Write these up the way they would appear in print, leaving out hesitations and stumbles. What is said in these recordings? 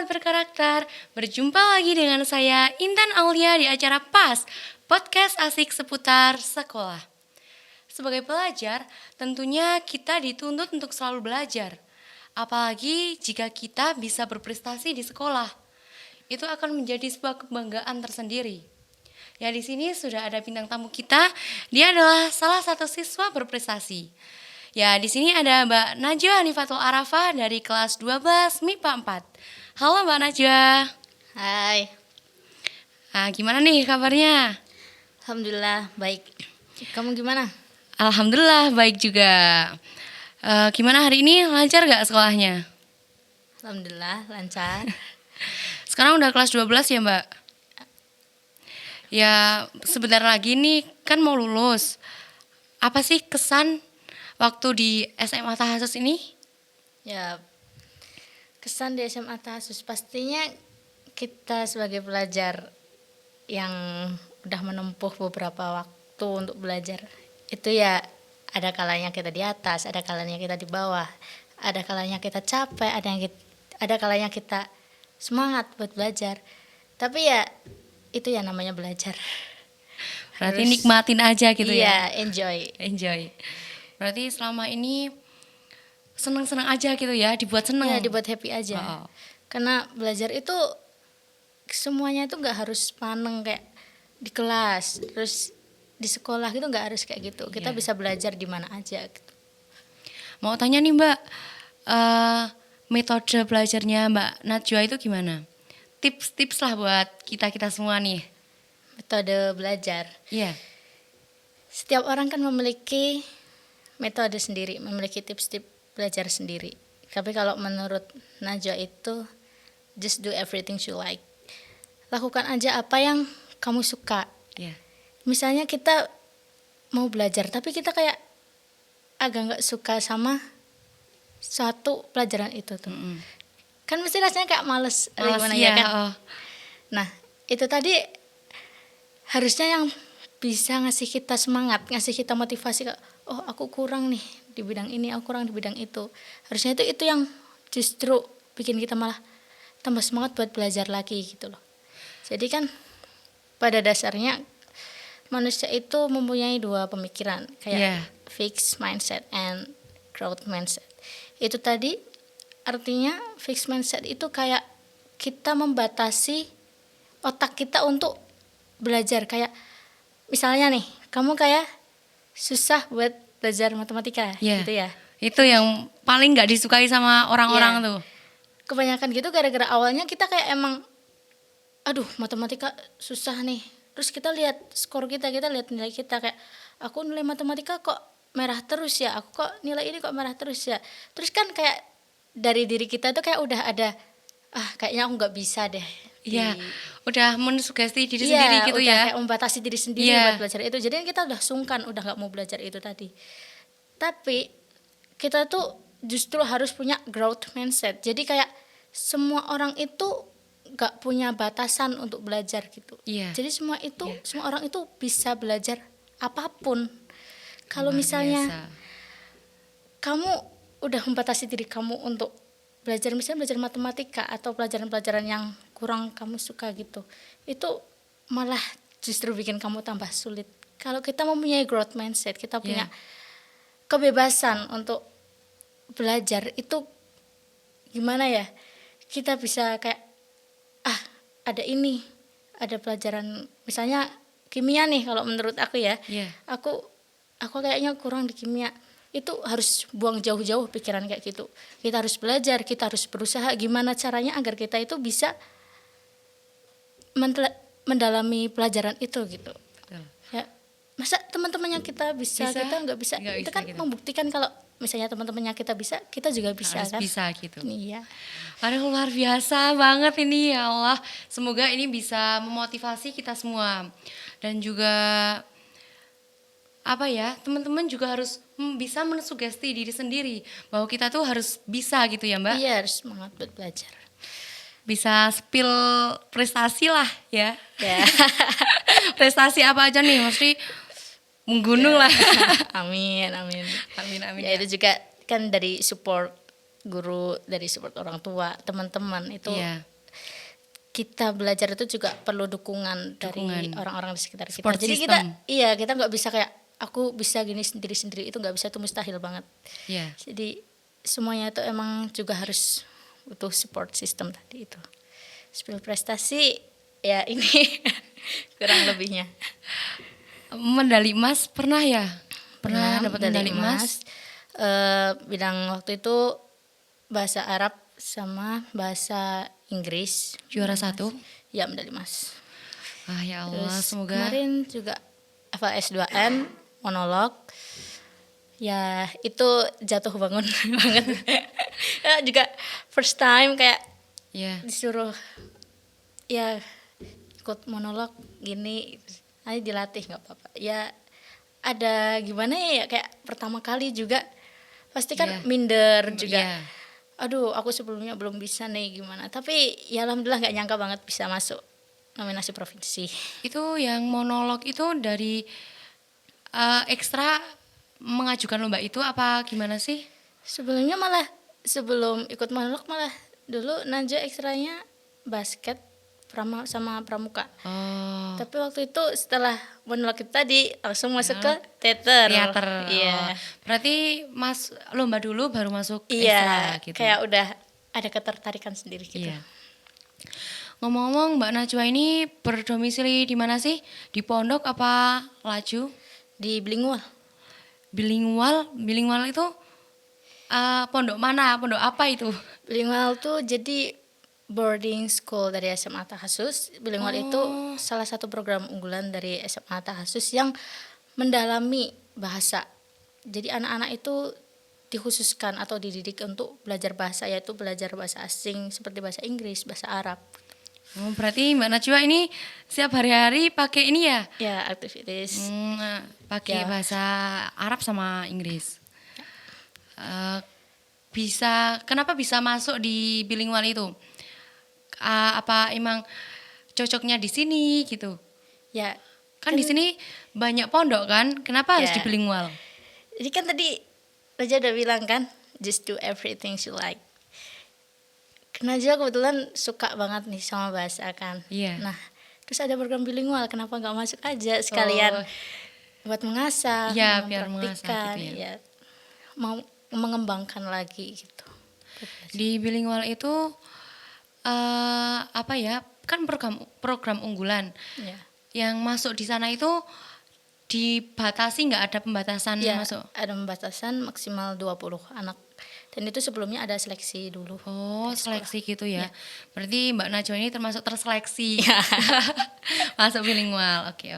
sobat berkarakter, berjumpa lagi dengan saya Intan Aulia di acara PAS, podcast asik seputar sekolah. Sebagai pelajar, tentunya kita dituntut untuk selalu belajar. Apalagi jika kita bisa berprestasi di sekolah. Itu akan menjadi sebuah kebanggaan tersendiri. Ya, di sini sudah ada bintang tamu kita, dia adalah salah satu siswa berprestasi. Ya, di sini ada Mbak Najwa Hanifatul Arafah dari kelas 12 MIPA 4. Halo Mbak Najwa. Hai, Gimana nih kabarnya? alhamdulillah baik. Kamu gimana? Alhamdulillah baik juga. Gimana hari ini, lancar gak sekolahnya? Alhamdulillah lancar. Sekarang udah kelas 12 ya Mbak? Ya, sebentar lagi nih kan mau lulus. Apa sih kesan waktu di SMA Tahasus ini? Ya, kesan di SMA Tahasus pastinya kita sebagai pelajar yang udah menempuh beberapa waktu untuk belajar. Itu ya ada kalanya kita di atas, ada kalanya kita di bawah, ada kalanya kita capek, ada kalanya kita semangat buat belajar. Tapi ya itu ya namanya belajar. Berarti nikmatin aja gitu ya? Iya, enjoy. Berarti selama ini seneng-seneng aja gitu ya, dibuat seneng. Ya, dibuat happy aja. Karena belajar itu semuanya itu nggak harus paneng kayak di kelas, terus di sekolah gitu nggak harus kayak gitu. Kita bisa belajar di mana aja gitu. Mau tanya nih Mbak, metode belajarnya Mbak Najwa itu gimana? Tips-tips lah buat kita semua nih. Metode belajar. Iya. Setiap orang kan memiliki metode sendiri, memiliki tips-tips belajar sendiri. Tapi kalau menurut Najwa itu just do everything you like. Lakukan aja apa yang kamu suka. Iya. Misalnya kita mau belajar tapi kita kayak agak nggak suka sama suatu pelajaran itu tuh. Kan mesti rasanya kayak males gimana ya kan. Nah itu tadi harusnya yang bisa ngasih kita semangat, ngasih kita motivasi, oh aku kurang nih di bidang ini, aku kurang di bidang itu. Harusnya itu yang justru bikin kita malah tambah semangat buat belajar lagi gitu loh. Jadi kan pada dasarnya manusia itu mempunyai dua pemikiran, kayak fixed mindset and growth mindset. Itu tadi artinya fixed mindset itu kayak kita membatasi otak kita untuk belajar. Kayak misalnya nih, kamu kayak susah buat belajar matematika gitu ya. Itu yang paling gak disukai sama orang-orang tuh. Kebanyakan gitu gara-gara awalnya kita kayak emang aduh matematika susah nih. Terus kita lihat skor kita lihat nilai kita kayak aku nilai matematika kok merah terus ya, aku kok nilai ini kok merah terus ya. Terus kan kayak dari diri kita tuh kayak udah ada kayaknya aku nggak bisa deh. Iya, udah mensugesti diri sendiri gitu udah ya. Kayak membatasi diri sendiri buat belajar itu. Jadi kita udah sungkan, udah nggak mau belajar itu tadi. Tapi kita tuh justru harus punya growth mindset. Jadi kayak semua orang itu nggak punya batasan untuk belajar gitu. Jadi semua orang itu bisa belajar apapun. Kalau misalnya kamu udah membatasi diri kamu untuk belajar, misalnya belajar matematika atau pelajaran-pelajaran yang kurang kamu suka gitu, itu malah justru bikin kamu tambah sulit. Kalau kita mempunyai growth mindset, kita punya kebebasan untuk belajar, itu gimana ya, kita bisa kayak ada pelajaran misalnya kimia nih, kalau menurut aku ya, aku kayaknya kurang di kimia, itu harus buang jauh-jauh pikiran kayak gitu. Kita harus belajar, kita harus berusaha gimana caranya agar kita itu bisa mendalami pelajaran itu gitu. Ya, masa teman-temannya kita bisa kita nggak bisa? Itu kan gitu. Membuktikan kalau misalnya teman-temannya kita bisa, kita juga bisa. Harus kan? Bisa gitu. Iya. Aduh, luar biasa banget ini, ya Allah. Semoga ini bisa memotivasi kita semua. Dan juga teman-teman juga harus bisa mensugesti diri sendiri bahwa kita tuh harus bisa gitu ya Mbak. Iya, harus semangat buat belajar. Bisa spill prestasi lah ya. Prestasi apa aja nih, mesti menggunung lah. Amin. Ya itu juga kan dari support guru, dari support orang tua, teman-teman itu kita belajar itu juga perlu dukungan dari Dukungan. orang-orang di sekitar kita. Support Jadi system. kita nggak bisa kayak aku bisa gini sendiri-sendiri, itu nggak bisa, itu mustahil banget. Iya. Jadi semuanya itu emang juga harus butuh support system tadi itu. Spill prestasi ya ini kurang lebihnya. Medali emas pernah ya? Pernah dapat medali emas. Bidang waktu itu bahasa Arab sama bahasa Inggris. Juara 1. Ya, medali emas. Ya Allah, Terus semoga. kemarin juga FAS2M monolog. Ya itu jatuh bangun banget. Ya, juga first time kayak Ya. disuruh ya ikut monolog gini, ayo dilatih nggak apa-apa. Ya ada gimana ya kayak pertama kali juga pasti kan Iya. minder juga. Iya. Aduh, aku sebelumnya belum bisa nih gimana. Tapi ya alhamdulillah nggak nyangka banget bisa masuk nominasi provinsi. Itu yang monolog itu dari ekstra mengajukan lomba itu apa gimana sih? Sebelumnya malah sebelum ikut monolog malah dulu Najwa ekstranya basket sama pramuka. Oh, Tapi waktu itu setelah monolog itu tadi langsung masuk ke teater. teater. Iya. Oh, berarti Mas lomba dulu baru masuk Iya, ekstra gitu. kayak udah ada ketertarikan sendiri gitu. Iya. Ngomong-ngomong, Mbak Najwa ini berdomisili di mana sih? Di pondok apa laju? Di bilingual. Bilingual itu pondok mana? Pondok apa itu? Bilingual tuh jadi boarding school dari SMA Tahasus. Bilingual itu salah satu program unggulan dari SMA Tahasus yang mendalami bahasa. Jadi anak-anak itu dikhususkan atau dididik untuk belajar bahasa, yaitu belajar bahasa asing seperti bahasa Inggris, bahasa Arab. Oh, berarti Mbak Najwa ini setiap hari-hari pakai ini ya? Ya, aktivitas. Pakai Ya. bahasa Arab sama Inggris. Kenapa bisa masuk di bilingual itu? Apa emang cocoknya di sini gitu? Ya, Kan di sini banyak pondok kan? Kenapa harus Ya. di bilingual? jadi kan tadi Raja udah bilang kan, just do everything you like. Karena aja kebetulan suka banget nih sama bahasa kan. Iya. Nah, terus ada program bilingual, kenapa nggak masuk aja sekalian buat mengasah, Iya, biar mengasah mempraktikkan, gitu ya. mau mengembangkan lagi gitu. Di bilingual itu apa ya? Kan program unggulan. Ya. Yang masuk di sana itu dibatasi, nggak ada pembatasan Ya, masuk? ada pembatasan maksimal 20 anak. Dan itu sebelumnya ada seleksi dulu. Oh, seleksi gitu ya. Iya. Berarti Mbak Najwa ini termasuk terseleksi. Masuk bilingual. Oke.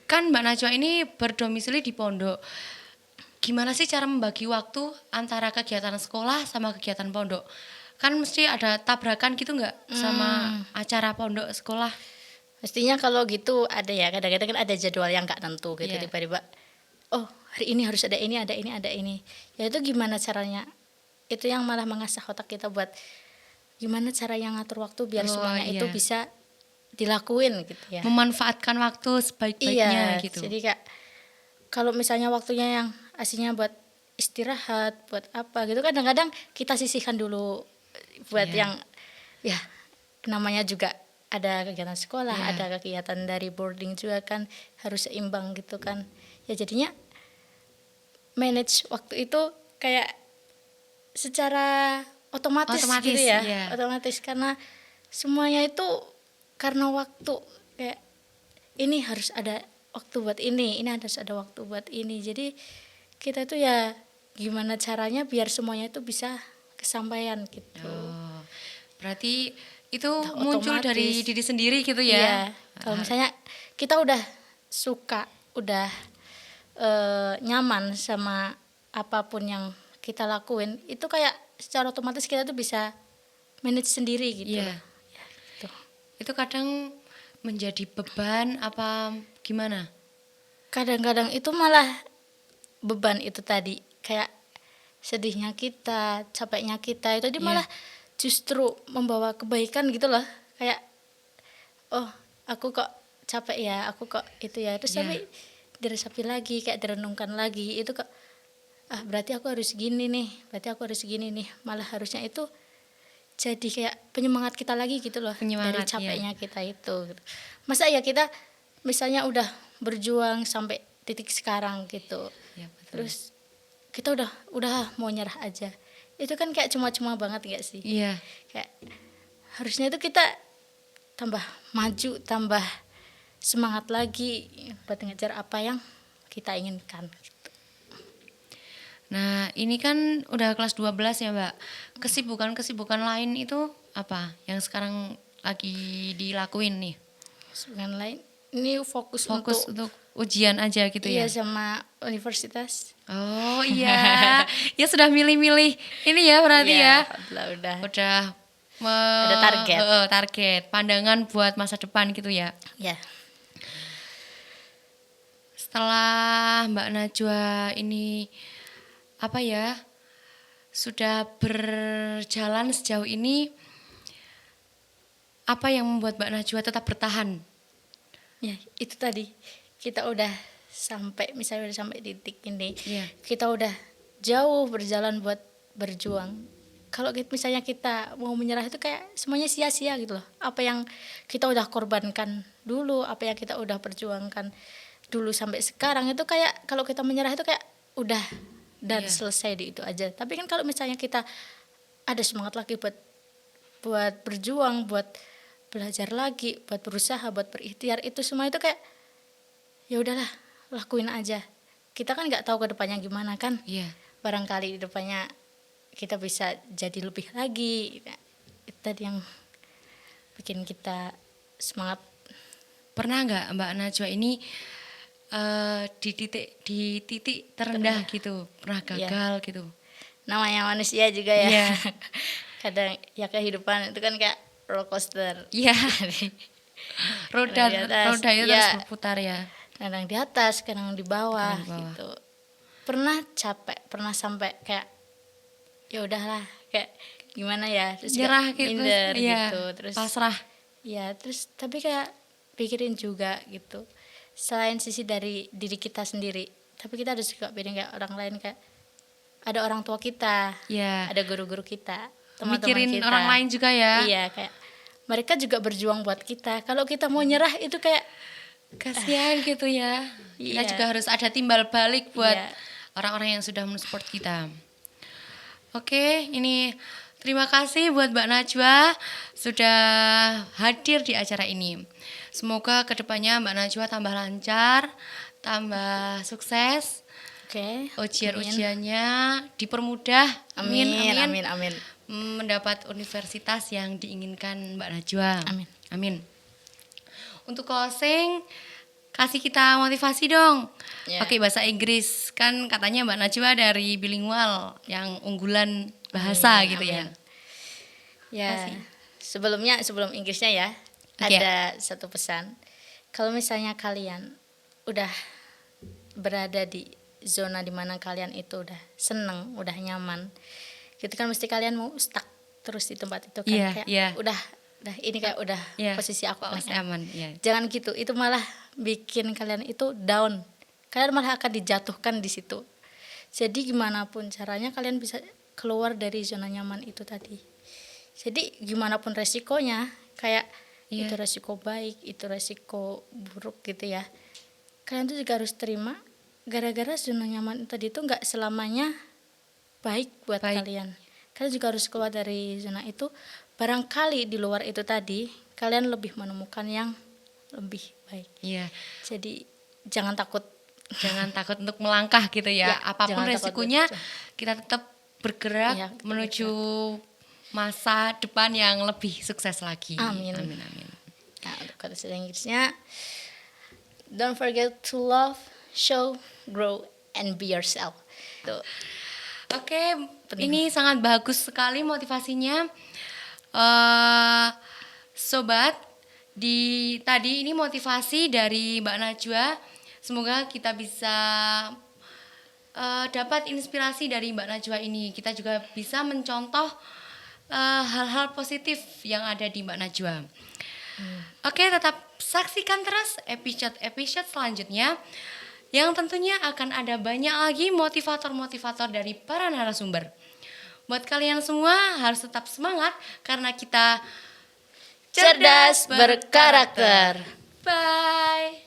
Kan Mbak Najwa ini berdomisili di pondok. Gimana sih cara membagi waktu antara kegiatan sekolah sama kegiatan pondok? Kan mesti ada tabrakan gitu nggak sama acara pondok sekolah? Pastinya kalau gitu ada ya, kadang-kadang kan ada jadwal yang nggak tentu gitu. Iya. Tiba-tiba oh hari ini harus ada ini, ada ini, ada ini. Ya itu gimana caranya? Itu yang malah mengasah otak kita buat gimana cara yang ngatur waktu biar semuanya itu iya. bisa dilakuin gitu ya. Memanfaatkan waktu sebaik-baiknya Iya, gitu. jadi kayak kalau misalnya waktunya yang aslinya buat istirahat, buat apa gitu, kadang-kadang kita sisihkan dulu buat Iya. yang ya namanya juga ada kegiatan sekolah, Iya. ada kegiatan dari boarding juga kan, harus seimbang gitu kan. Ya jadinya manage waktu itu kayak secara otomatis gitu ya. iya. Otomatis karena semuanya itu karena waktu, kayak ini harus ada waktu buat ini harus ada waktu buat ini. Jadi kita tuh ya gimana caranya biar semuanya itu bisa kesampaian gitu. Oh, berarti itu Udah muncul otomatis. dari diri sendiri gitu Iya, ya? kalau misalnya kita udah suka, udah nyaman sama apapun yang kita lakuin, itu kayak secara otomatis kita tuh bisa manage sendiri gitu. Iya. Ya, gitu. Itu kadang menjadi beban apa gimana? Kadang-kadang itu malah beban itu tadi, kayak sedihnya kita, capeknya kita itu dia Iya. malah justru membawa kebaikan gitu loh. Kayak oh, aku kok capek ya, aku kok itu ya. Terus Iya. tapi diresapi lagi, kayak direnungkan lagi, itu kok berarti aku harus gini nih, berarti aku harus gini nih. Malah harusnya itu jadi kayak penyemangat kita lagi gitu loh, Penyemangat, dari capeknya kita itu gitu. Masa ya kita misalnya udah berjuang sampai titik sekarang gitu, Ya, betul. terus kita udah mau nyerah aja, itu kan kayak cuma-cuma banget gak sih? Iya. Kayak harusnya itu kita tambah maju, tambah semangat lagi buat ngejar apa yang kita inginkan. Nah, ini kan udah kelas 12 ya, Mbak. Kesibukan-kesibukan lain itu apa yang sekarang lagi dilakuin nih? Sebenarnya lain ini fokus Fokus untuk untuk ujian aja gitu iya ya? sama universitas. Oh iya, ya sudah milih-milih ini ya berarti ya. Alhamdulillah udah. Udah Ada target. target, pandangan buat masa depan gitu ya. Ya. Setelah Mbak Najwa ini apa ya, sudah berjalan sejauh ini, apa yang membuat Mbak Najwa tetap bertahan? Ya, itu tadi. Kita udah sampai misalnya udah sampai di titik ini. Iya. Kita udah jauh berjalan buat berjuang. Kalau misalnya kita mau menyerah itu kayak semuanya sia-sia gitu loh. Apa yang kita udah korbankan dulu, apa yang kita udah perjuangkan dulu sampai sekarang itu kayak kalau kita menyerah itu kayak udah dan Iya. selesai di itu aja. Tapi kan kalau misalnya kita ada semangat lagi buat berjuang, buat belajar lagi, buat berusaha, buat berikhtiar, itu semua itu kayak ya udahlah, lakuin aja. Kita kan nggak tahu ke depannya gimana kan. Iya. Barangkali di depannya kita bisa jadi lebih lagi. Nah, itu tadi yang bikin kita semangat. Pernah nggak Mbak Najwa ini di titik terendah gitu, pernah gagal gitu? Namanya manusia juga ya. Iya. Kadang ya kehidupan itu kan kayak roller coaster. Iya. Roda Di atas, roda itu iya. terus berputar ya. Kadang di atas, kadang di bawah, Kadang di bawah. gitu. Pernah capek, pernah sampai kayak ya udahlah, kayak gimana ya, terus kayak Nyerah gitu, minder iya, gitu, terus pasrah. ya terus tapi kayak pikirin juga gitu. Selain sisi dari diri kita sendiri, tapi kita harus juga pikirin kayak orang lain, kayak ada orang tua kita, Iya. ada guru-guru kita, teman-teman Mikirin kita. orang lain juga ya. Iya, kayak mereka juga berjuang buat kita. Kalau kita mau nyerah itu kayak Kasihan gitu ya. Kita Iya. juga harus ada timbal balik buat Iya. orang-orang yang sudah mensupport kita. Oke, ini terima kasih buat Mbak Najwa sudah hadir di acara ini. Semoga kedepannya Mbak Najwa tambah lancar, tambah sukses, oke. ujian-ujiannya dipermudah. Amin, Amin, amin. amin, amin. Mendapat universitas yang diinginkan Mbak Najwa. Amin. Amin. Untuk closing, kasih kita motivasi dong. Ya. Pakai bahasa Inggris. Kan katanya Mbak Najwa dari bilingual yang unggulan bahasa Amin, gitu ya. amin. Ya, Kasih. sebelum Inggrisnya ya, Oke. ada satu pesan. Kalau misalnya kalian udah berada di zona dimana kalian itu udah seneng, udah nyaman, gitu kan mesti kalian mau stuck terus di tempat itu kan. Iya, kayak iya. udah ini kayak udah Iya, posisi aku pasti aman. aman. Ya. Jangan gitu, itu malah bikin kalian itu down. Kalian malah akan dijatuhkan di situ. Jadi gimana pun caranya kalian bisa keluar dari zona nyaman itu tadi. Jadi gimana pun resikonya, kayak Iya. itu resiko baik, itu resiko buruk gitu ya. Kalian tuh juga harus terima, gara-gara zona nyaman tadi itu nggak selamanya baik buat Baik. kalian. Kalian juga harus keluar dari zona itu. Barangkali di luar itu tadi kalian lebih menemukan yang lebih baik. Iya. Jadi jangan takut. Jangan takut untuk melangkah gitu ya. Ya, Apapun jangan takut resikonya, berjuang. kita tetap bergerak Iya, kita menuju masa depan yang lebih sukses lagi. Amin. Amin, amin. Nah, untuk kata Inggrisnya, don't forget to love, show, grow, and be yourself. Tuh. Oke, Penting. ini sangat bagus sekali motivasinya. Sobat, tadi ini motivasi dari Mbak Najwa. Semoga kita bisa dapat inspirasi dari Mbak Najwa ini. Kita juga bisa mencontoh hal-hal positif yang ada di Mbak Najwa. Oke, tetap saksikan terus episode selanjutnya yang tentunya akan ada banyak lagi motivator-motivator dari para narasumber. Buat kalian semua harus tetap semangat karena kita Cerdas berkarakter. Bye.